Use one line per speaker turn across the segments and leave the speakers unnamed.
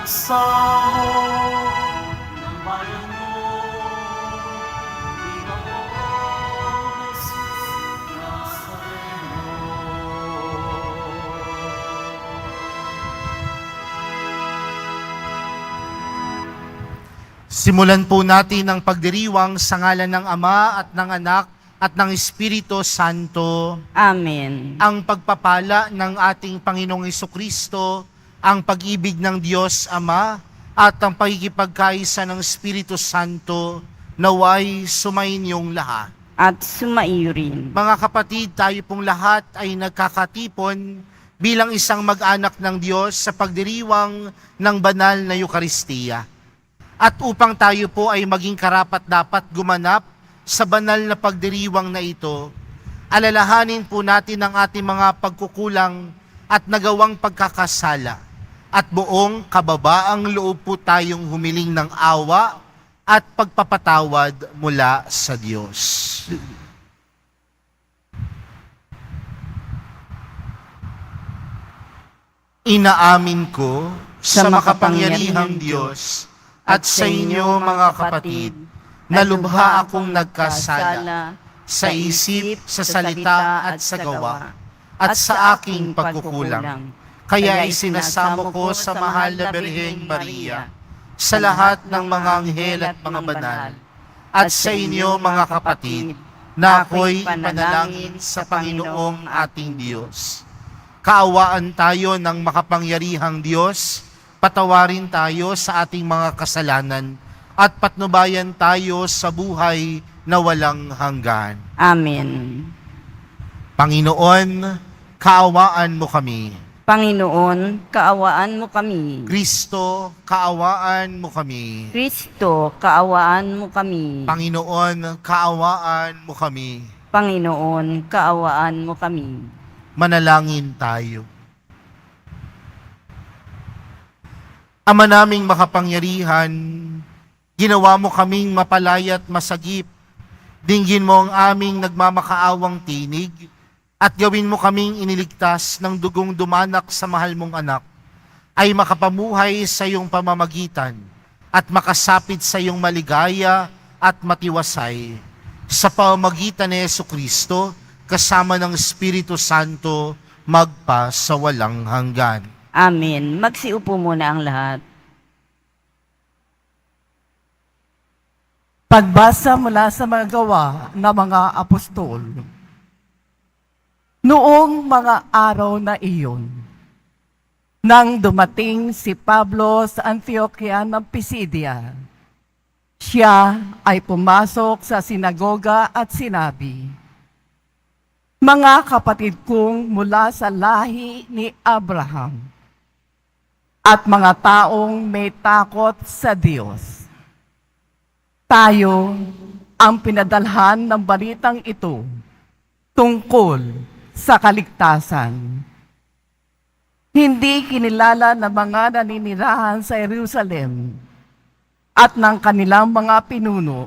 pagsamo ng bayan mo, Pinoong Jesus Nazareno.
Simulan po natin ang pagdiriwang sa ngalan ng Ama at ng Anak at ng Espiritu Santo.
Amen.
Ang pagpapala ng ating Panginoong Hesukristo, ang pag-ibig ng Diyos Ama, at ang pagkikipagkaisa ng Espiritu Santo, naway sumainyong lahat.
At sumaiyo rin.
Mga kapatid, tayo pong lahat ay nagkakatipon bilang isang mag-anak ng Diyos sa pagdiriwang ng banal na Eukaristiya. At upang tayo po ay maging karapat-dapat gumanap sa banal na pagdiriwang na ito, alalahanin po natin ang ating mga pagkukulang at nagawang pagkakasala. At buong kababaang loob po tayong humiling ng awa at pagpapatawad mula sa Diyos. Inaamin ko sa makapangyarihang Diyos at sa inyo mga kapatid, na lubha akong nagkasala sa isip, sa salita at sa gawa, at sa aking pagkukulang. Kaya isinasamo ko sa mahal na Birheng Maria, sa lahat ng mga anghel at mga banal, at sa inyo mga kapatid, na ako'y ipanalangin sa Panginoong ating Diyos. Kaawaan tayo ng makapangyarihang Diyos, patawarin tayo sa ating mga kasalanan, at patnubayan tayo sa buhay na walang hanggan.
Amen.
Panginoon, kaawaan mo kami.
Panginoon, kaawaan mo kami.
Kristo, kaawaan mo kami.
Kristo, kaawaan mo kami.
Panginoon, kaawaan mo kami.
Panginoon, kaawaan mo kami.
Manalangin tayo. Ama naming makapangyarihan, ginawa mo kaming mapalaya at masagip. Dinggin mo ang aming nagmamakaawang tinig at gawin mo kaming iniligtas ng dugong dumanak sa mahal mong anak, ay makapamuhay sa iyong pamamagitan at makasapit sa iyong maligaya at matiwasay. Sa pamamagitan ni Jesucristo, kasama ng Espiritu Santo, magpa sa walang hanggan.
Amen. Magsiupo muna ang lahat.
Pagbasa mula sa mga gawa ng mga apostol. Noong mga araw na iyon, nang dumating si Pablo sa Antioquia ng Pisidia, siya ay pumasok sa sinagoga at sinabi, "Mga kapatid kong mula sa lahi ni Abraham, at mga taong may takot sa Diyos. Tayo ang pinadalhan ng balitang ito tungkol sa kaligtasan. Hindi kinilala ng mga naninirahan sa Jerusalem at ng kanilang mga pinuno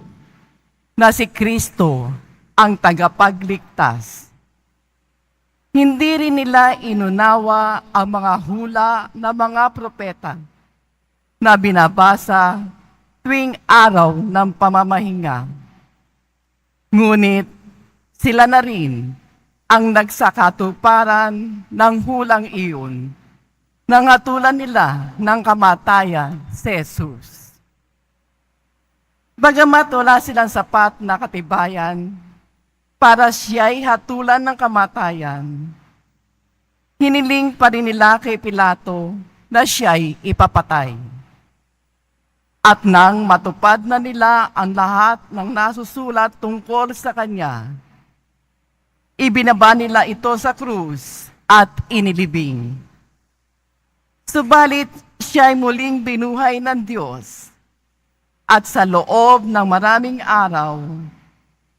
na si Kristo ang tagapagligtas. Hindi rin nila inunawa ang mga hula ng mga propeta na binabasa tuwing araw ng pamamahinga. Ngunit sila na rin ang nagsakatuparan ng hulang iyon, nangatulan nila ng kamatayan si Jesus. Bagamat wala silang sapat na katibayan para siya'y hatulan ng kamatayan, hiniling pa rin nila kay Pilato na siya'y ipapatay. At nang matupad na nila ang lahat ng nasusulat tungkol sa kanya, ibinaba nila ito sa krus at inilibing. Subalit siya'y muling binuhay ng Diyos, at sa loob ng maraming araw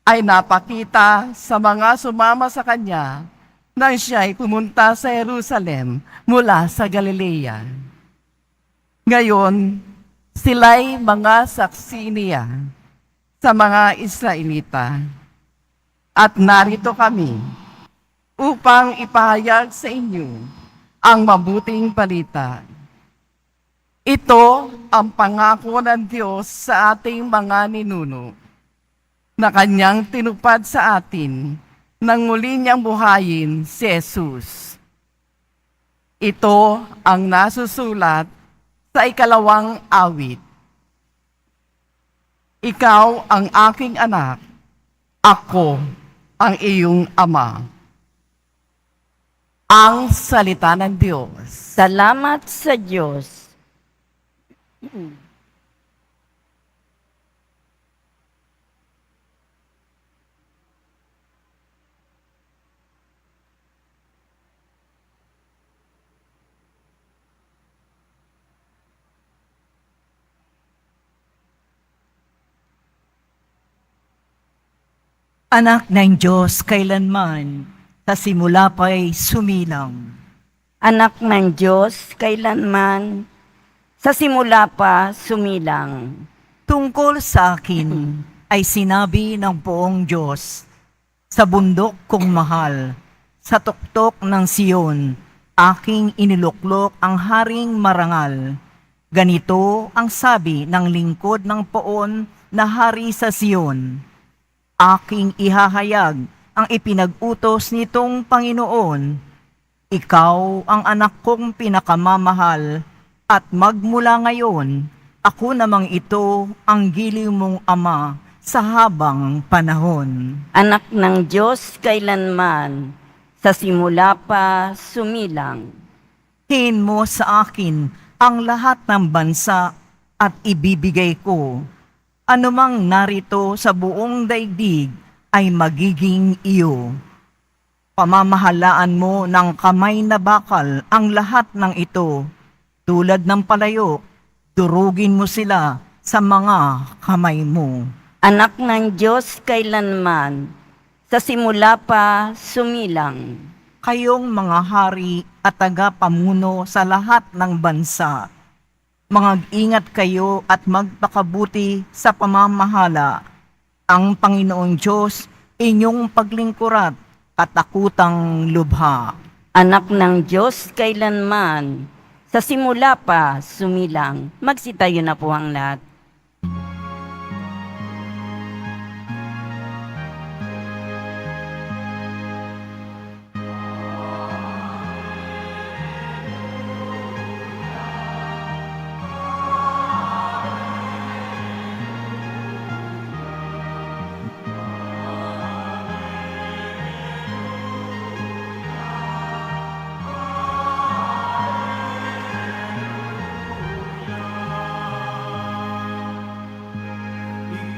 ay napakita sa mga sumama sa kanya nang siya'y pumunta sa Jerusalem mula sa Galilea. Ngayon, sila'y mga saksi niya sa mga Israelita. At narito kami upang ipahayag sa inyo ang mabuting balita. Ito ang pangako ng Diyos sa ating mga ninuno na Kanyang tinupad sa atin nang muli niyang buhayin si Jesus. Ito ang nasusulat sa 2 awit. Ikaw ang aking anak, ako ang iyong ama. Ang salita ng Diyos.
Salamat sa Diyos.
Anak ng Diyos kailanman, sa simula pa'y sumilang.
Anak ng Diyos, kailanman, sa simula pa sumilang.
Tungkol sa akin ay sinabi ng poong Diyos, sa bundok kong mahal, sa tuktok ng Siyon, aking iniluklok ang haring marangal. Ganito ang sabi ng lingkod ng poon na hari sa Siyon. Aking ihahayag ang ipinag-utos nitong Panginoon. Ikaw ang anak kong pinakamamahal, at magmula ngayon, ako namang ito ang giliw mong ama sa habang panahon.
Anak ng Diyos, kailanman, sa simula pa sumilang.
Hihin mo sa akin ang lahat ng bansa at ibibigay ko. Anumang narito sa buong daigdig ay magiging iyo. Pamamahalaan mo ng kamay na bakal ang lahat ng ito. Tulad ng palayo, durugin mo sila sa mga kamay mo.
Anak ng Diyos, kailanman, sa simula pa sumilang.
Kayong mga hari at tagapamuno sa lahat ng bansa, mag-ingat kayo at magpakabuti sa pamamahala. Ang Panginoong Diyos, inyong paglingkurat, katakutang lubha.
Anak ng Diyos, kailanman, sa simula pa sumilang. Magsitayo na po ang lahat.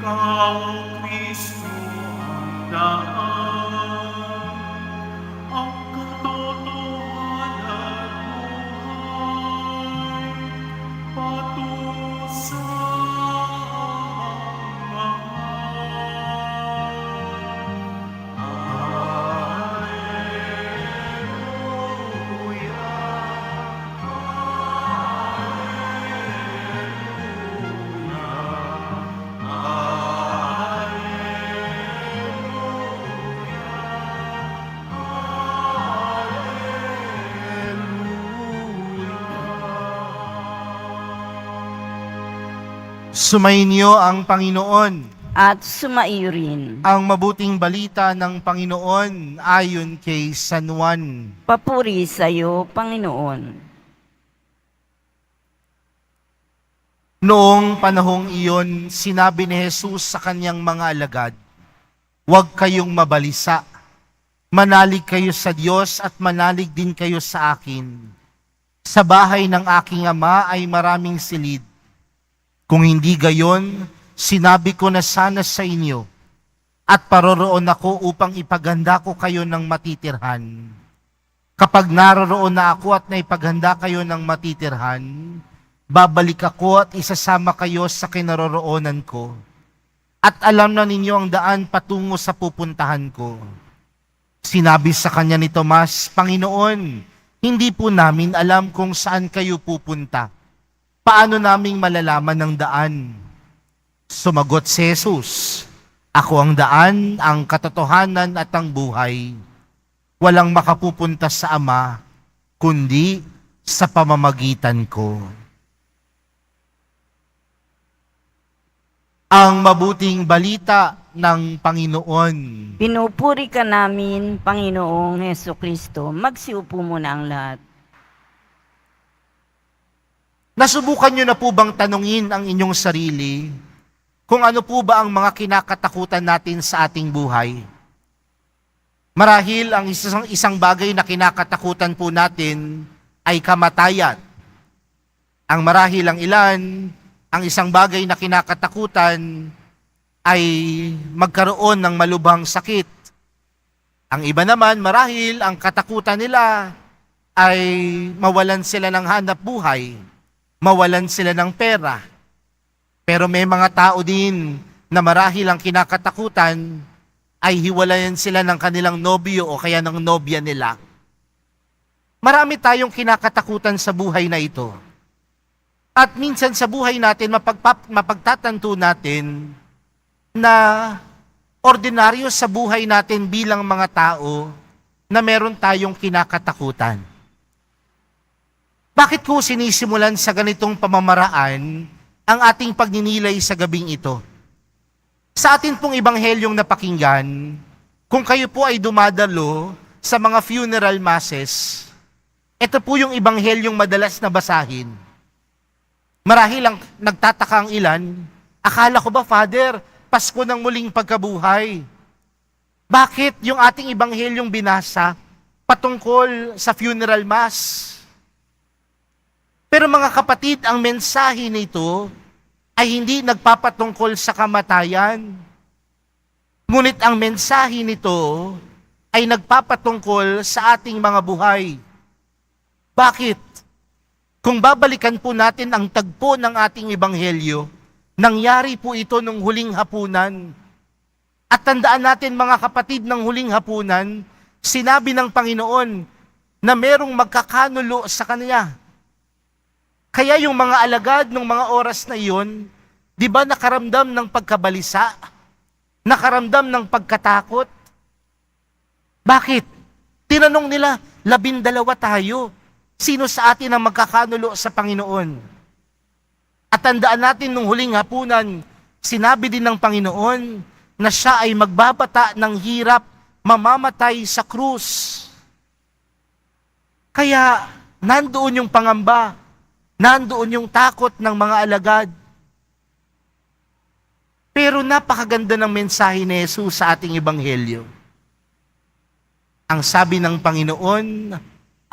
Ikaw, Kristo, ang daan, ang katotohanan at buhay, patungo sa
Sumainyo ang Panginoon.
At sumaiyo rin.
Ang mabuting balita ng Panginoon ayon kay San Juan.
Papuri sa iyo, Panginoon.
Noong panahong iyon, sinabi ni Jesus sa kanyang mga alagad, "Huwag kayong mabalisa. Manalig kayo sa Diyos at manalig din kayo sa akin. Sa bahay ng aking ama ay maraming silid. Kung hindi gayon, sinabi ko na sana sa inyo, at paroroon ako upang ipaganda ko kayo ng matitirhan. Kapag naroroon na ako at naipaghanda kayo ng matitirhan, babalik ako at isasama kayo sa kinaroroonan ko. At alam na ninyo ang daan patungo sa pupuntahan ko." Sinabi sa kanya ni Tomas, "Panginoon, hindi po namin alam kung saan kayo pupunta. Paano naming malalaman ang daan?" Sumagot si Jesus, "Ako ang daan, ang katotohanan at ang buhay. Walang makapupunta sa Ama, kundi sa pamamagitan ko." ang mabuting balita ng Panginoon.
Pinupuri ka namin, Panginoong Heso Kristo. Magsiupo muna ang lahat.
Nasubukan nyo na po bang tanungin ang inyong sarili kung ano po ba ang mga kinakatakutan natin sa ating buhay? Marahil ang isang bagay na kinakatakutan po natin ay kamatayan. Ang marahil ang ilan, ang isang bagay na kinakatakutan ay magkaroon ng malubhang sakit. Ang iba naman, marahil ang katakutan nila ay mawalan sila ng hanap buhay, mawalan sila ng pera. Pero may mga tao din na marahil ang kinakatakutan ay hiwalayan sila ng kanilang nobyo o kaya ng nobya nila. Marami tayong kinakatakutan sa buhay na ito. At minsan sa buhay natin, mapagtatanto natin na ordinaryo sa buhay natin bilang mga tao na meron tayong kinakatakutan. Bakit ko sinisimulan sa ganitong pamamaraan ang ating pagninilay sa gabing ito? Sa atin pong ibanghelyong napakinggan, kung kayo po ay dumadalo sa mga funeral masses, ito po yung ibanghelyong madalas na basahin. Marahil ang nagtataka ang ilan, akala ko ba, Father, Pasko ng muling pagkabuhay? Bakit yung ating ibanghelyong binasa patungkol sa funeral mass? Pero mga kapatid, ang mensahe nito ay hindi nagpapatungkol sa kamatayan. Ngunit ang mensahe nito ay nagpapatungkol sa ating mga buhay. Bakit? Kung babalikan po natin ang tagpo ng ating ebanghelyo, nangyari po ito nung huling hapunan. At tandaan natin mga kapatid, ng huling hapunan, sinabi ng Panginoon na merong magkakanulo sa Kanya. Kaya yung mga alagad ng mga oras na iyon, di ba nakaramdam ng pagkabalisa? Nakaramdam ng pagkatakot? Bakit? Tinanong nila, 12 tayo. Sino sa atin ang magkakanulo sa Panginoon? At tandaan natin nung huling hapunan, sinabi din ng Panginoon na siya ay magbabata ng hirap, mamamatay sa krus. Kaya nandoon yung pangamba, nandoon yung takot ng mga alagad. Pero napakaganda ng mensahe ni Jesus sa ating ebanghelyo. Ang sabi ng Panginoon,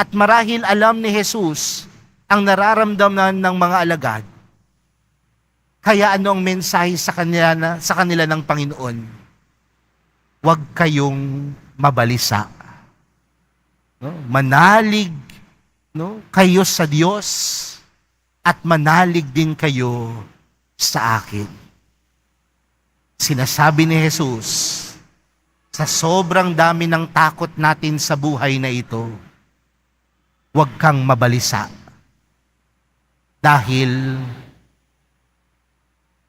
at marahil alam ni Jesus ang nararamdaman ng mga alagad. Kaya ano ang mensahe sa kanila ng Panginoon? Huwag kayong mabalisa. No? Manalig, no? Kayo sa Diyos at manalig din kayo sa akin. Sinasabi ni Jesus, sa sobrang dami ng takot natin sa buhay na ito, huwag kang mabalisa. Dahil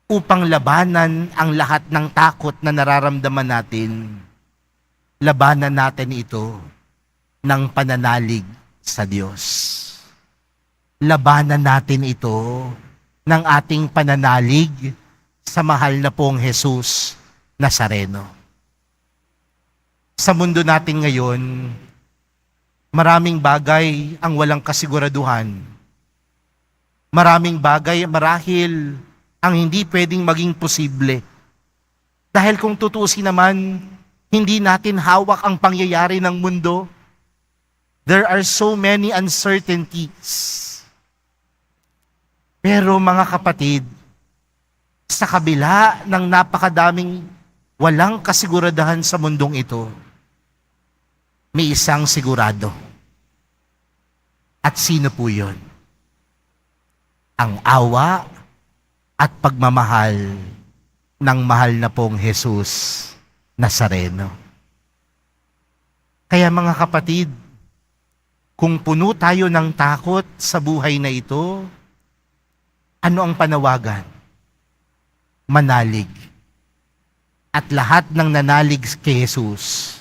upang labanan ang lahat ng takot na nararamdaman natin, labanan natin ito ng pananalig sa Diyos. Labanan natin ito ng ating pananalig sa mahal na pong Jesus Nazareno. Sa mundo natin ngayon, maraming bagay ang walang kasiguraduhan. Maraming bagay marahil ang hindi pwedeng maging posible. Dahil kung tutuusin naman, hindi natin hawak ang pangyayari ng mundo. There are so many uncertainties. Pero mga kapatid, sa kabila ng napakadaming walang kasiguraduhan sa mundong ito, may isang sigurado. At sino po yun? Ang awa at pagmamahal ng mahal na pong Jesus Nazareno. Kaya mga kapatid, kung puno tayo ng takot sa buhay na ito, ano ang panawagan? Manalig. At lahat ng nanalig kay Jesus,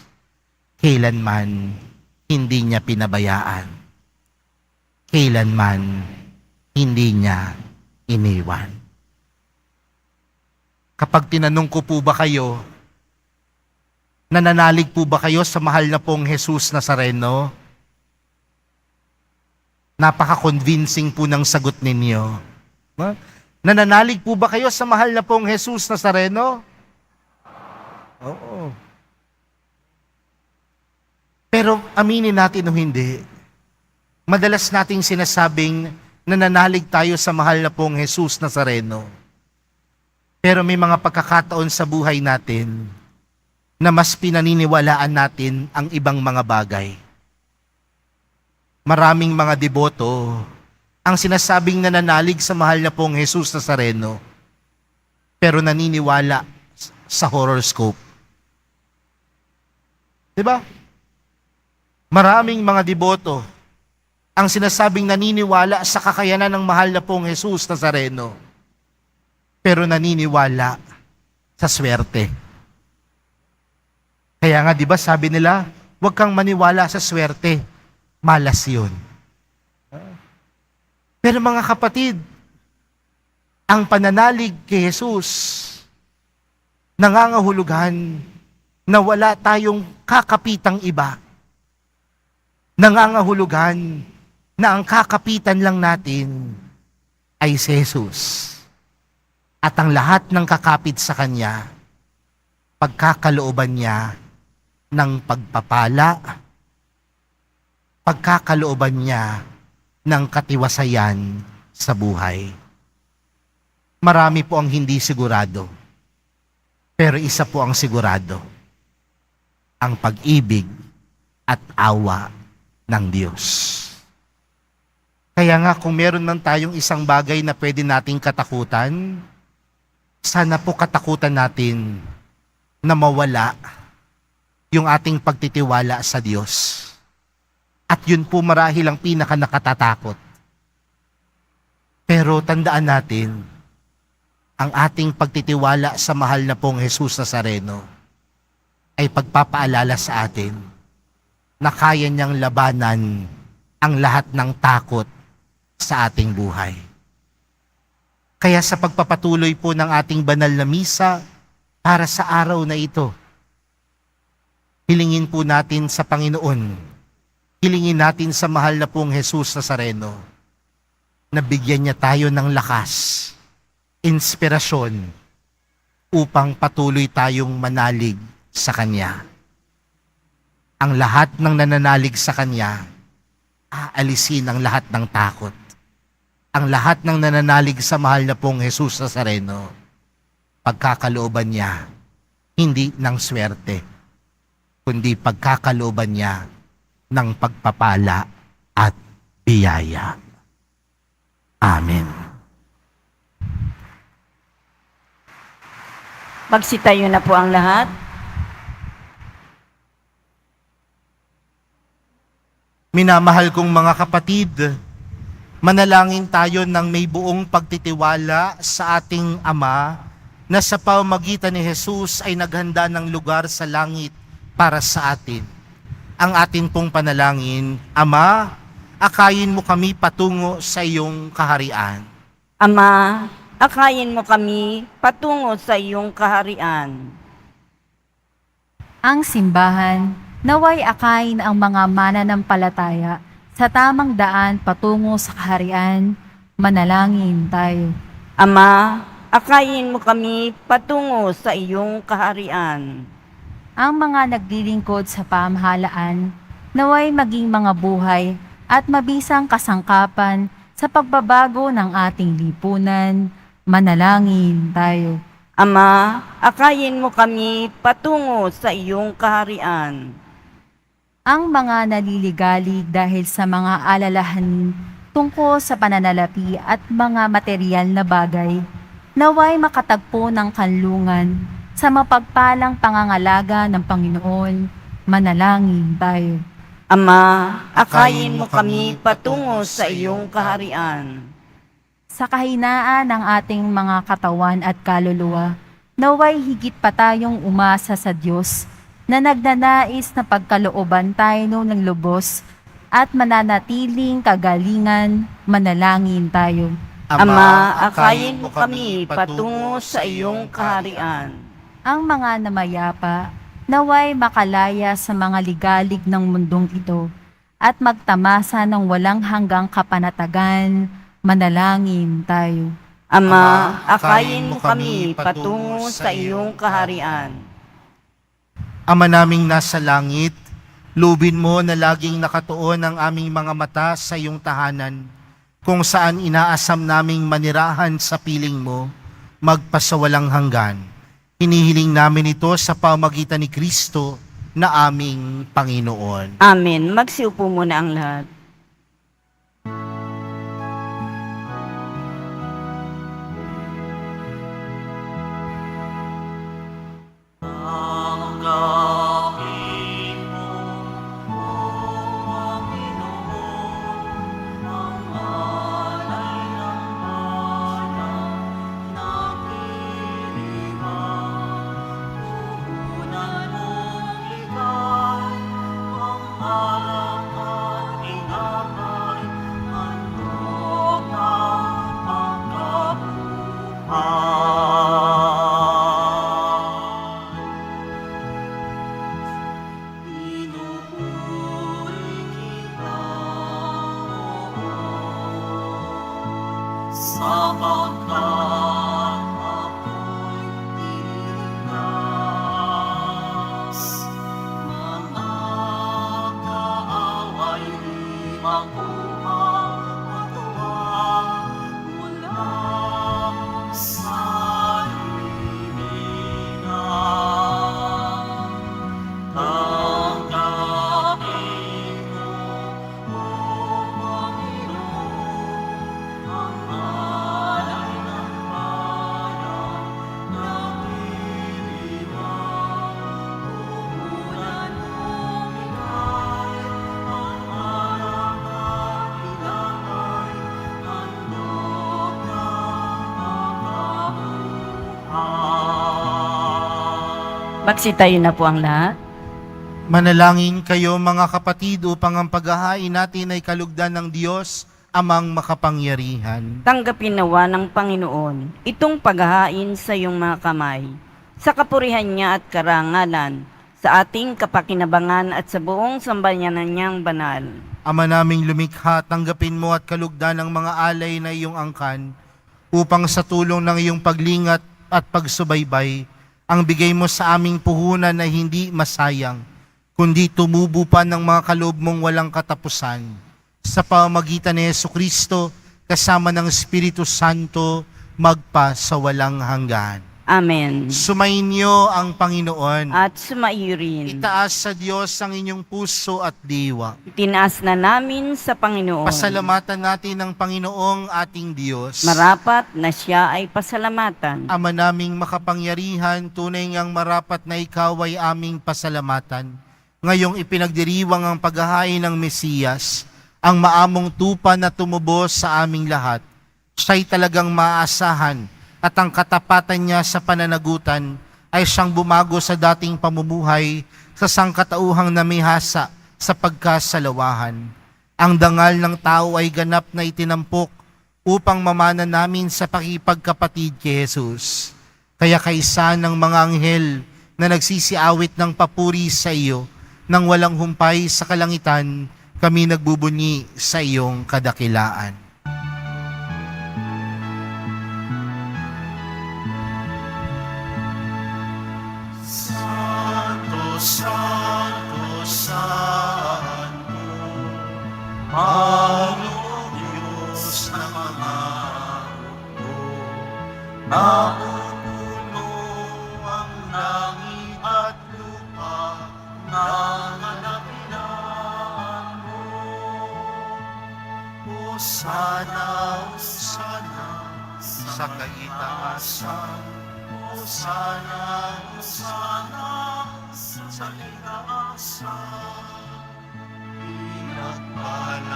kailanman hindi niya pinabayaan. Kailanman hindi niya iniwan. Kapag tinanong ko po ba kayo, nananalig po ba kayo sa mahal na pong Jesus Nazareno? Napaka-convincing po ng sagot ninyo. Ha? Nananalig po ba kayo sa mahal na pong Jesus Nazareno? Oo. Pero aminin natin o hindi, madalas nating sinasabing nananalig tayo sa mahal na pong Jesus Nazareno. Pero may mga pagkakataon sa buhay natin na mas pinaniniwalaan natin ang ibang mga bagay. Maraming mga deboto ang sinasabing nananalig sa mahal na pong Jesus Nazareno, pero naniniwala sa horoscope. Diba? Maraming mga deboto ang sinasabing naniniwala sa kakayanan ng mahal na pong Jesus Nazareno, pero naniniwala sa swerte. Kaya nga, di ba, sabi nila, huwag kang maniwala sa swerte. Malas yun. Pero mga kapatid, ang pananalig kay Jesus, nangangahulugan na wala tayong kakapitang iba. Nangangahulugan na ang kakapitan lang natin ay si Jesus. At ang lahat ng kakapit sa Kanya, pagkakalooban niya ng pagpapala, pagkakalooban niya ng katiwasayan sa buhay. Marami po ang hindi sigurado, pero isa po ang sigurado, ang pag-ibig at awa ng Diyos. Kaya nga kung meron man tayong isang bagay na pwede nating katakutan, sana po katakutan natin na mawala yung ating pagtitiwala sa Diyos. At yun po marahil ang pinaka-nakatatakot. Pero tandaan natin, ang ating pagtitiwala sa mahal na pong Jesus Nazareno ay pagpapaalala sa atin na kaya niyang labanan ang lahat ng takot sa ating buhay. Kaya sa pagpapatuloy po ng ating banal na misa para sa araw na ito, hilingin po natin sa Panginoon, hilingin natin sa mahal na pong Jesus Nazareno na bigyan niya tayo ng lakas, inspirasyon upang patuloy tayong manalig sa Kanya. Ang lahat ng nananalig sa Kanya, aalisin ang lahat ng takot. Ang lahat ng nananalig sa mahal na pong Jesus Nazareno, pagkakalooban niya, hindi ng swerte, kundi pagkakalooban niya ng pagpapala at biyaya. Amen.
Magsitayo na po ang lahat.
Minamahal kong mga kapatid, manalangin tayo ng may buong pagtitiwala sa ating Ama na sa pamamagitan ni Jesus ay naghanda ng lugar sa langit para sa atin. Ang atin pong panalangin, Ama, akayin mo kami patungo sa iyong kaharian.
Ama, akayin mo kami patungo sa iyong kaharian.
Ang simbahan, naway akayin ang mga mananampalataya sa tamang daan patungo sa kaharian. Manalangin tayo.
Ama, akayin mo kami patungo sa iyong kaharian.
Ang mga naglilingkod sa pamahalaan, naway maging mga buhay at mabisang kasangkapan sa pagbabago ng ating lipunan. Manalangin tayo.
Ama, akayin mo kami patungo sa iyong kaharian.
Ang mga naliligalig dahil sa mga alalahanin tungkol sa pananalapi at mga material na bagay, naway makatagpo ng kanlungan sa mapagpalang pangangalaga ng Panginoon. Manalangin tayo.
Ama, akayin mo kami patungo sa iyong kaharian.
Sa kahinaan ng ating mga katawan at kaluluwa, naway higit pa tayong umasa sa Diyos na nagnanais na pagkalooban tayo ng lubos at mananatiling kagalingan. Manalangin tayo.
Ama, akayin mo kami patungo sa iyong kaharian.
Ang mga namayapa, naway makalaya sa mga ligalig ng mundong ito at magtamasa ng walang hanggang kapanatagan, manalangin tayo.
Ama, akayin mo kami patungo sa iyong kaharian.
Ama naming nasa langit, lubin mo na laging nakatuon ang aming mga mata sa iyong tahanan, kung saan inaasam naming manirahan sa piling mo, magpasawalang hanggan. Hinihiling namin ito sa pamagitan ni Kristo na aming Panginoon.
Amen. Magsiupo muna ang lahat.
Tanggapin mo, O Panginoon, ang alay ng balang nakiriman. Puhunan mong ika'y ang harap at inabay, handog ng pagkabuhay. Pinupuri kita, sapagkat ako'y tinigas. Mga kaaway di makuha matuwa mula sa libingan. Tanggapin mo, O Panginoon, ang alay ng bayan na nililiman. Puhunan mong ika'y ang harap at inabay, handog ng pagkabuhay.
Magsitayo na po ang lahat.
Manalangin kayo mga kapatid upang ang paghahain natin ay kalugdan ng Diyos, Amang makapangyarihan.
Tanggapin nawa ng Panginoon itong paghahain sa iyong mga kamay, sa kapurihan niya at karangalan, sa ating kapakinabangan at sa buong sambayanan niyang banal.
Ama naming lumikha, tanggapin mo at kalugdan ng mga alay na iyong angkan, upang sa tulong ng iyong paglingat at pagsubaybay, ang bigay mo sa aming puhunan na hindi masayang, kundi tumubo pa ng mga kaloob mong walang katapusan. Sa pamamagitan ni Jesucristo, kasama ng Espiritu Santo, magpa sa walang hanggan.
Amen.
Sumainyo ang Panginoon.
At sumaiyo rin.
Itaas sa Diyos ang inyong puso at diwa.
Itinaas na namin sa Panginoon.
Pasalamatan natin ang Panginoong ating Diyos.
Marapat na siya ay pasalamatan.
Ama naming makapangyarihan, tunay ngang marapat na ikaw ay aming pasalamatan. Ngayong ipinagdiriwang ang paghahain ng Mesiyas, ang maamong tupa na tumubos sa aming lahat. Siya'y talagang maaasahan at ang katapatan niya sa pananagutan ay siyang bumago sa dating pamumuhay sa sangkatauhang namihasa sa pagkasalawahan. Ang dangal ng tao ay ganap na itinampok upang mamana namin sa pakipagkapatid kay Jesus. Kaya kaisa ng mga anghel na nagsisiawit ng papuri sa iyo, nang walang humpay sa kalangitan, kami nagbubunyi sa iyong kadakilaan.
Santo, Santo, Santo, Panginoong Diyos ng mga mundo, napupuno ang langit at lupa ng kadakilaan mo. Hosana, Hosana, sa kaitaasan. Hosana, Hosana, sa itaasan. Pinagpalaan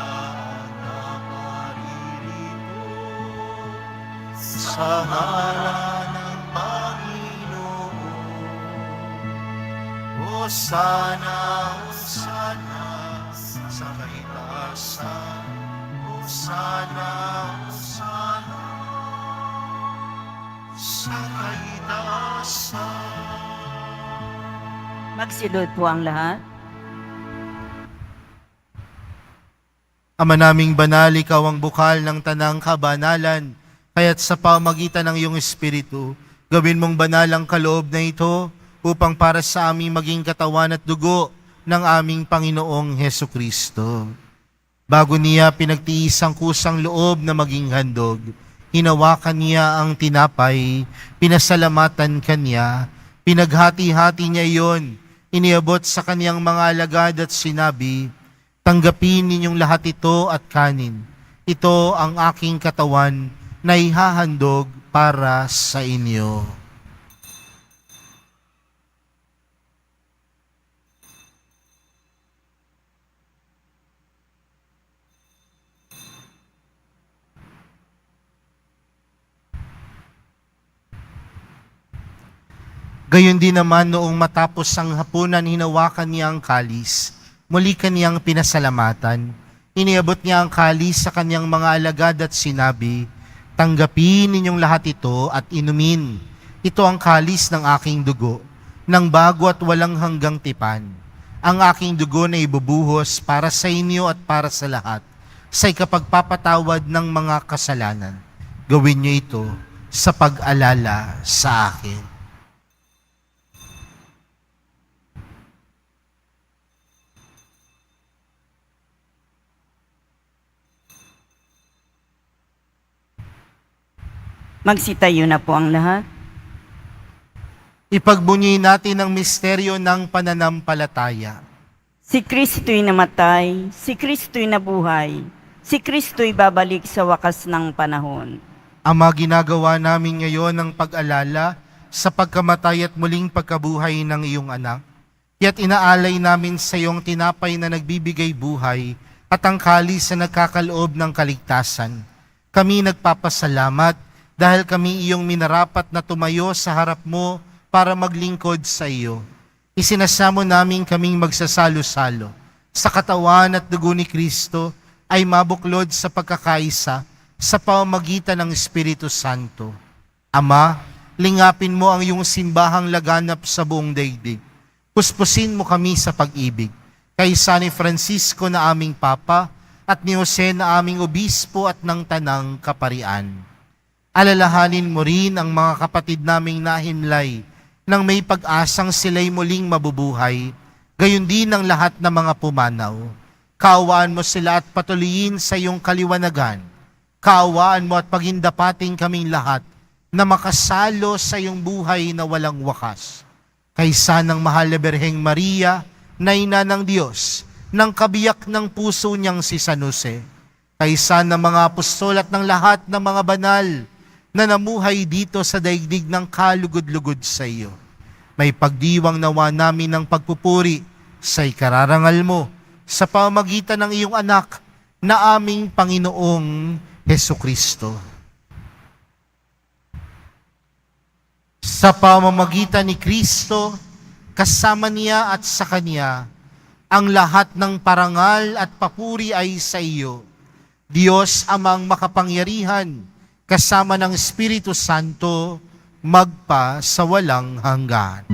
na maririto sa ngalan ng Panginoon. Hosana, Hosana, sa kaitaasan. Hosana, Hosana, sa kaitaasan.
Magsilod po ang lahat.
Ama naming banal, ikaw ang bukal ng tanang kabanalan, kaya't sa pamagitan ng iyong Espiritu, gawin mong banal ang kaloob na ito upang para sa aming maging katawan at dugo ng aming Panginoong Heso Kristo. Bago niya pinagtiis ang kusang loob na maging handog, hinawakan niya ang tinapay, pinasalamatan kanya, pinaghati-hati niya iyon, iniabot sa kaniyang mga alagad at sinabi, "Tanggapin ninyong lahat ito at kanin. Ito ang aking katawan na ihahandog para sa inyo." Gayon din naman noong matapos ang hapunan, hinawakan niya ang kalis. Muli kaniyang pinasalamatan. Iniabot niya ang kalis sa kaniyang mga alagad at sinabi, "Tanggapin ninyong lahat ito at inumin. Ito ang kalis ng aking dugo, ng bago at walang hanggang tipan. Ang aking dugo na ibubuhos para sa inyo at para sa lahat, sa ikapagpapatawad ng mga kasalanan. Gawin niyo ito sa pag-alala sa akin."
Magsitayo na po ang lahat.
Ipagbunyi natin ang misteryo ng pananampalataya.
Si Kristo'y namatay, si Kristo'y nabuhay, si Kristo'y babalik sa wakas ng panahon.
Ama, ginagawa namin ngayon ang pag-alala sa pagkamatay at muling pagkabuhay ng iyong anak. Kaya't inaalay namin sa iyong tinapay na nagbibigay buhay at ang kalis na nagkakaloob ng kaligtasan. Kami nagpapasalamat dahil kami iyong minarapat na tumayo sa harap mo para maglingkod sa iyo. Isinasamo namin kaming magsasalo-salo sa katawan at dugo ni Kristo ay mabuklod sa pagkakaisa sa pamamagitan ng Espiritu Santo. Ama, lingapin mo ang iyong simbahang laganap sa buong daigdig. Puspusin mo kami sa pag-ibig. Kay San Francisco na aming Papa at ni Jose na aming Obispo at ng Tanang Kaparian. Alalahanin mo rin ang mga kapatid naming nahinlay nang may pag-asang sila'y muling mabubuhay, gayon din ang lahat ng mga pumanaw. Kaawaan mo sila at patuloyin sa iyong kaliwanagan. Kaawaan mo at pagindapating kaming lahat na makasalo sa iyong buhay na walang wakas. Kaysa ng mahal na Birheng Maria, na ina ng Diyos, ng kabiyak ng puso niyang si San Jose, kaysa ng mga apostol at ng lahat ng mga banal na namuhay dito sa daigdig ng kalugod-lugod sa iyo. May pagdiwang nawa namin ng pagpupuri sa ikararangal mo sa pamamagitan ng iyong anak na aming Panginoong Heso Kristo. Sa pamamagitan ni Kristo, kasama niya at sa Kanya, ang lahat ng parangal at papuri ay sa iyo, Diyos Amang makapangyarihan, kasama ng Espiritu Santo, magpa sa walang hanggan.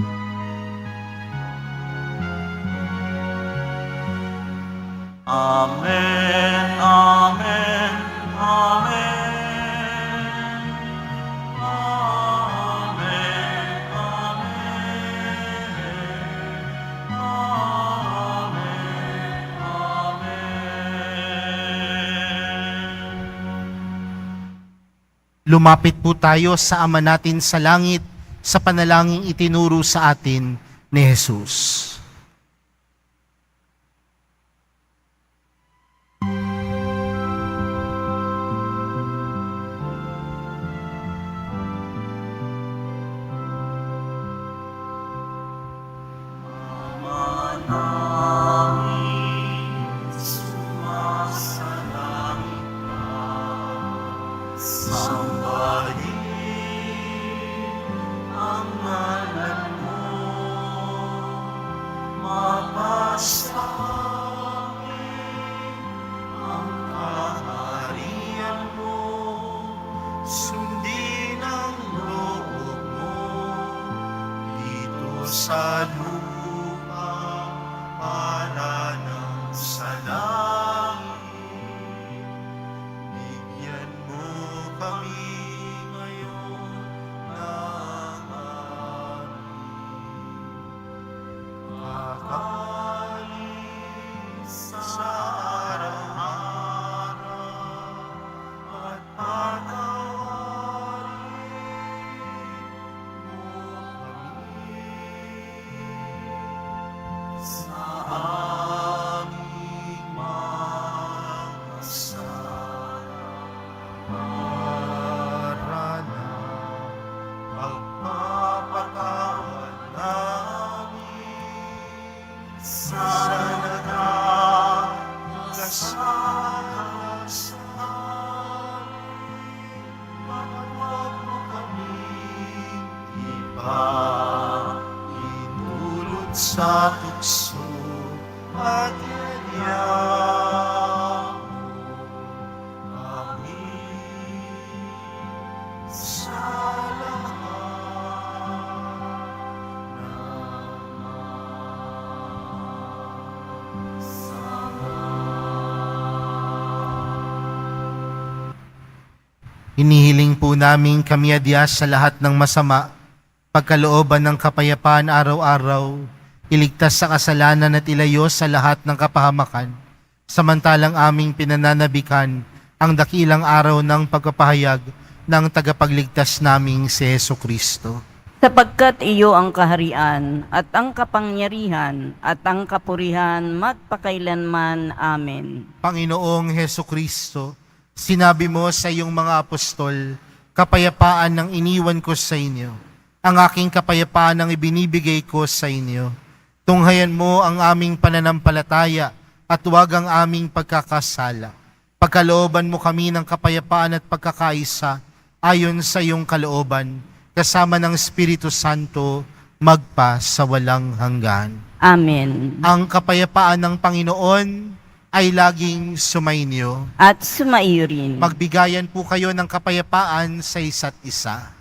Amen, amen, amen. Amen, amen. Amen, amen.
Lumapit po tayo sa Ama natin sa langit sa panalangin itinuro sa atin ni Jesus. sa tukso at yayaw kami sa Inihiling po namin kami adyas sa lahat ng masama, pagkalooban ng kapayapaan araw-araw, iligtas sa kasalanan at ilayo sa lahat ng kapahamakan, samantalang aming pinananabikan ang dakilang araw ng pagpapahayag ng tagapagligtas naming si Jesucristo.
Sapagkat iyo ang kaharian at ang kapangyarihan at ang kapurihan magpakailanman. Amen.
Panginoong Jesucristo, sinabi mo sa iyong mga apostol, kapayapaan ang iniwan ko sa inyo. Ang aking kapayapaan ang ibinibigay ko sa inyo. Tunghayan mo ang aming pananampalataya at huwag ang aming pagkakasala. Pagkalooban mo kami ng kapayapaan at pagkakaisa ayon sa iyong kalooban, kasama ng Espiritu Santo, magpa sa walang hanggan.
Amen.
Ang kapayapaan ng Panginoon ay laging sumainyo.
At sumaiyo rin.
Magbigayan po kayo ng kapayapaan sa isa't isa.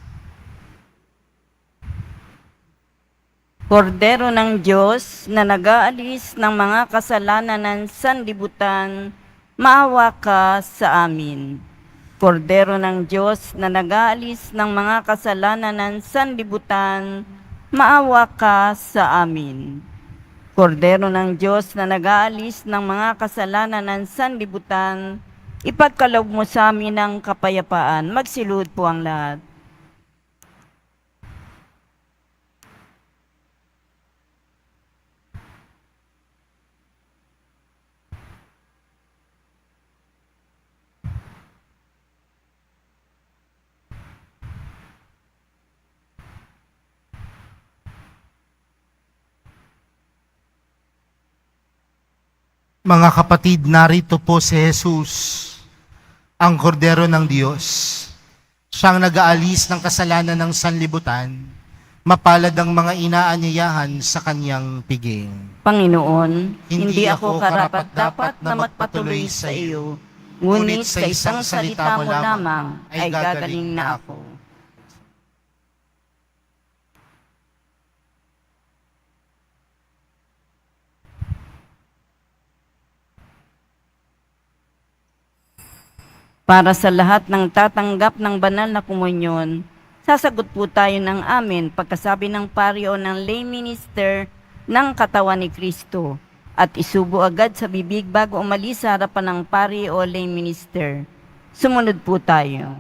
Kordero ng Diyos na nag-aalis ng mga kasalanan ng sanlibutan, maawa ka sa amin. Kordero ng Diyos na nag-aalis ng mga kasalanan ng sanlibutan, maawa ka sa amin. Kordero ng Diyos na nag-aalis ng mga kasalanan ng sanlibutan, ipagkaloob mo sa amin ang kapayapaan. Magsiluhod po ang lahat.
Mga kapatid, narito po si Jesus, ang kordero ng Diyos. Siyang nag-aalis ng kasalanan ng sanlibutan, mapalad ang mga inaanyayahan sa kanyang piging.
Panginoon, hindi ako karapat-dapat na magpatuloy sa iyo, ngunit sa isang salita mo lamang ay gagaling na ako. Para sa lahat ng tatanggap ng banal na komunyon, sasagot po tayo ng amen pagkasabi ng pari o ng lay minister ng katawan ni Kristo at isubo agad sa bibig bago umalis sa harapan ng pari o lay minister. Sumunod po tayo.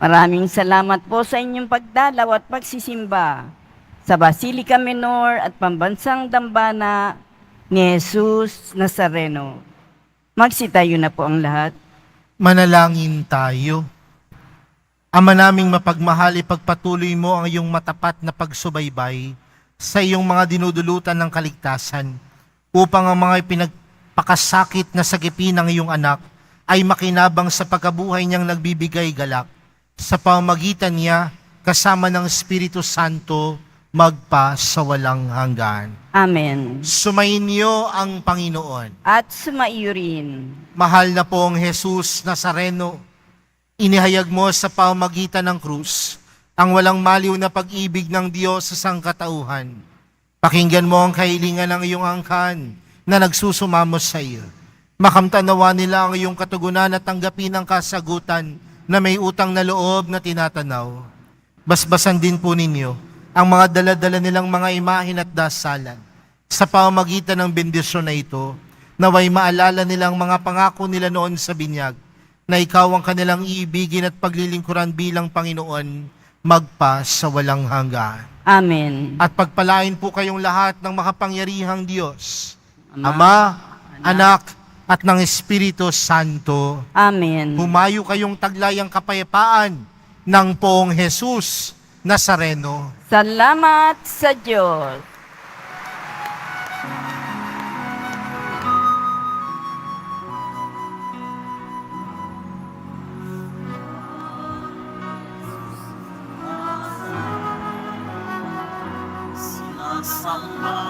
Maraming salamat po sa inyong pagdalaw at pagsisimba sa Basilica Minor at Pambansang Dambana ni Jesus Nazareno. Magsitayo na po ang lahat.
Manalangin tayo. Ama naming mapagmahal, ipagpatuloy mo ang iyong matapat na pagsubaybay sa iyong mga dinudulutan ng kaligtasan upang ang mga pinagpakasakit na sagipin ng iyong anak ay makinabang sa pagkabuhay niyang nagbibigay galak. Sa pamamagitan niya, kasama ng Espiritu Santo, magpa sa walang hanggan.
Amen.
Sumainyo ang Panginoon.
At sumaiyo rin.
Mahal na pong Jesus Nazareno, inihayag mo sa pamamagitan ng krus ang walang maliw na pag-ibig ng Diyos sa sangkatauhan. Pakinggan mo ang kahilingan ng iyong angkan na nagsusumamo sa iyo. Makamtanawa nila ang iyong katugunan at tanggapin ang kasagutan na may utang na loob na tinatanaw. Basbasan din po ninyo ang mga dala-dala nilang mga imahin at dasalan. Sa pamamagitan ng bendisyon na ito, Naway maalala nilang mga pangako nila noon sa binyag, na ikaw ang kanilang iibigin at paglilingkuran bilang Panginoon, magpa sa walang hanggan.
Amen.
At pagpalain po kayong lahat ng makapangyarihang Diyos, Ama, Anak, at ng Espiritu Santo.
Amen.
Humayo kayong taglayang kapayapaan ng Poong Jesus Nazareno.
Salamat sa Diyos.
Sinasamba